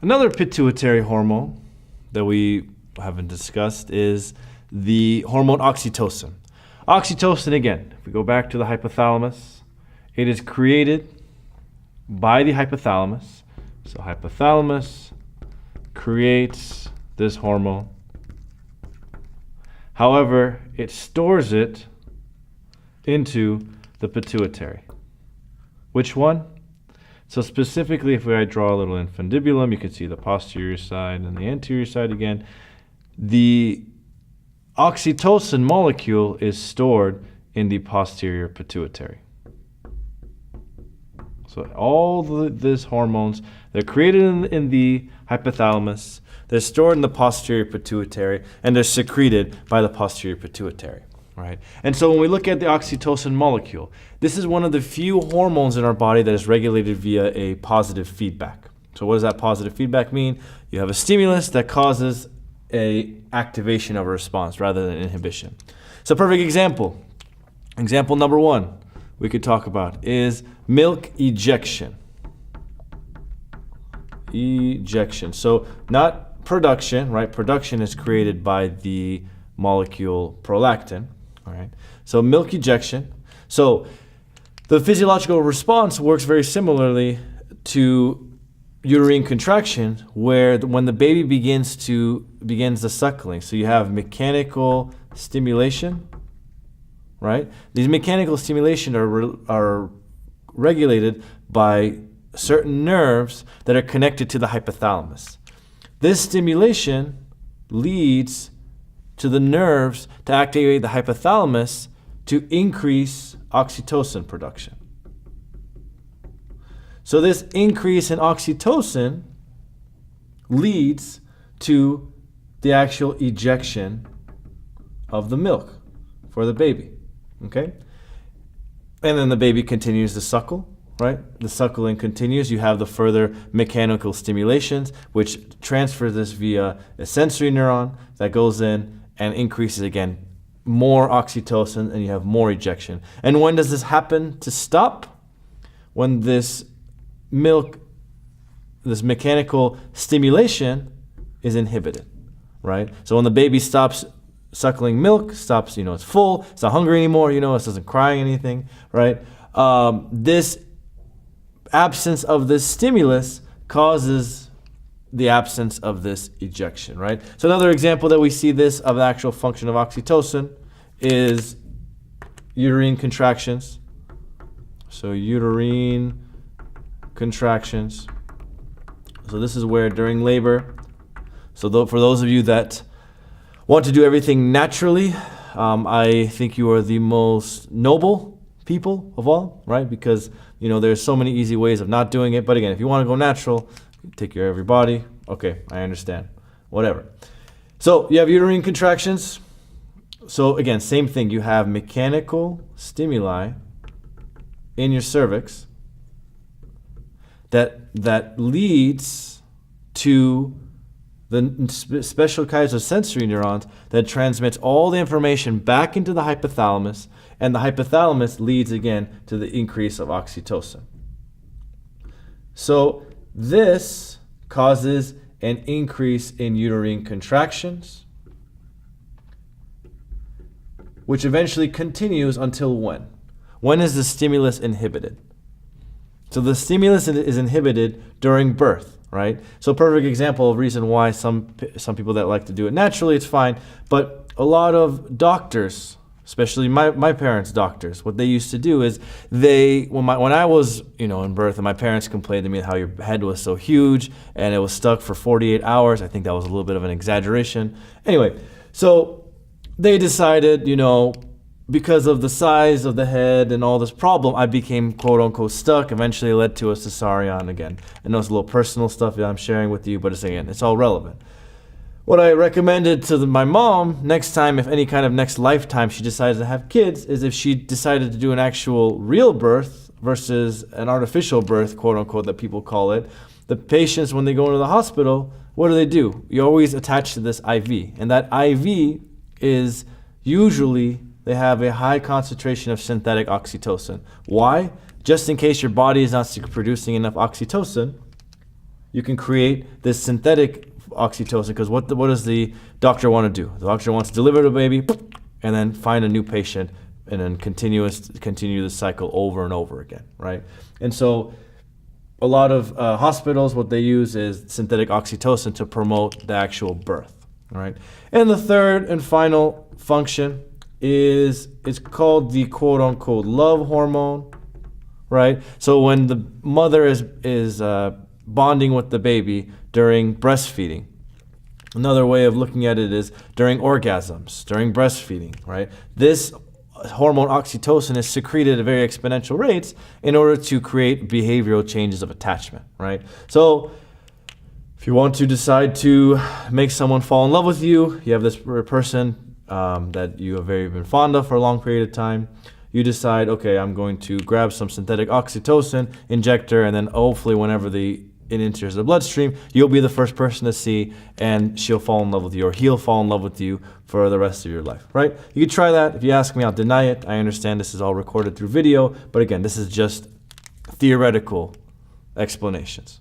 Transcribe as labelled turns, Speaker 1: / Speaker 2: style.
Speaker 1: Another pituitary hormone that we haven't discussed is the hormone oxytocin. Oxytocin, again, if we go back to the hypothalamus, it is created by the hypothalamus. So hypothalamus creates this hormone. However, it stores it into the pituitary. Which one? So specifically, if I draw a little infundibulum, you can see the posterior side and the anterior side again. The oxytocin molecule is stored in the posterior pituitary. So all these hormones, they're created in the hypothalamus, they're stored in the posterior pituitary, and they're secreted by the posterior pituitary. Right? And so when we look at the oxytocin molecule, this is one of the few hormones in our body that is regulated via a positive feedback. So what does that positive feedback mean? You have a stimulus that causes a activation of a response rather than inhibition. So perfect example. Example number one we could talk about is milk ejection. Ejection. So not production, right? Production is created by the molecule prolactin. All right. So milk ejection. So the physiological response works very similarly to uterine contraction, where when the baby begins the suckling. So you have mechanical stimulation, right? These mechanical stimulation are regulated by certain nerves that are connected to the hypothalamus. This stimulation leads to the nerves to activate the hypothalamus to increase oxytocin production. So this increase in oxytocin leads to the actual ejection of the milk for the baby, okay? And then the baby continues to suckle, right? The suckling continues. You have the further mechanical stimulations, which transfers this via a sensory neuron that goes in and increases again more oxytocin, and you have more ejection. And when does this happen to stop? When this mechanical stimulation is inhibited, right? So when the baby stops suckling milk, stops, it's full, it's not hungry anymore, it doesn't cry anything, right? This absence of this stimulus causes the absence of this ejection, right? So another example that we see this of the actual function of oxytocin is uterine contractions. So uterine contractions. So this is where during labor, so for those of you that want to do everything naturally, I think you are the most noble people of all, right? Because, there's so many easy ways of not doing it. But again, if you want to go natural, take care of your body. Okay, I understand. Whatever. So you have uterine contractions. So again, same thing. You have mechanical stimuli in your cervix that leads to the special kinds of sensory neurons that transmits all the information back into the hypothalamus, and the hypothalamus leads again to the increase of oxytocin. So this causes an increase in uterine contractions, which eventually continues until when? When is the stimulus inhibited? So the stimulus is inhibited during birth, right? So perfect example of reason why some people that like to do it naturally, it's fine. But a lot of doctors, especially my parents' doctors, what they used to do is when I was in birth, and my parents complained to me how your head was so huge and it was stuck for 48 hours. I think that was a little bit of an exaggeration. Anyway, so they decided, because of the size of the head and all this problem, I became quote unquote stuck. Eventually it led to a cesarean again. I know it's a little personal stuff that I'm sharing with you, but it's all relevant. What I recommended to my mom next time, if any kind of next lifetime she decides to have kids, is if she decided to do an actual real birth versus an artificial birth, quote unquote, that people call it, the patients, when they go into the hospital, what do? You always attach to this IV. And that IV is usually, they have a high concentration of synthetic oxytocin. Why? Just in case your body is not producing enough oxytocin, you can create this synthetic oxytocin, because what does the doctor want to do? The doctor wants to deliver the baby and then find a new patient and then continue the cycle over and over again, right? And so a lot of hospitals, what they use is synthetic oxytocin to promote the actual birth, right? And the third and final function is, it's called the quote-unquote love hormone, right? So when the mother is bonding with the baby during breastfeeding, another way of looking at it is during orgasms, during breastfeeding, right? This hormone oxytocin is secreted at very exponential rates in order to create behavioral changes of attachment, right? So if you want to decide to make someone fall in love with you, you have this person that you have very been fond of for a long period of time, you decide, okay, I'm going to grab some synthetic oxytocin, injector, and then hopefully whenever it enters the bloodstream, you'll be the first person to see, and she'll fall in love with you, or he'll fall in love with you for the rest of your life, right? You can try that. If you ask me, I'll deny it. I understand this is all recorded through video, but again, this is just theoretical explanations.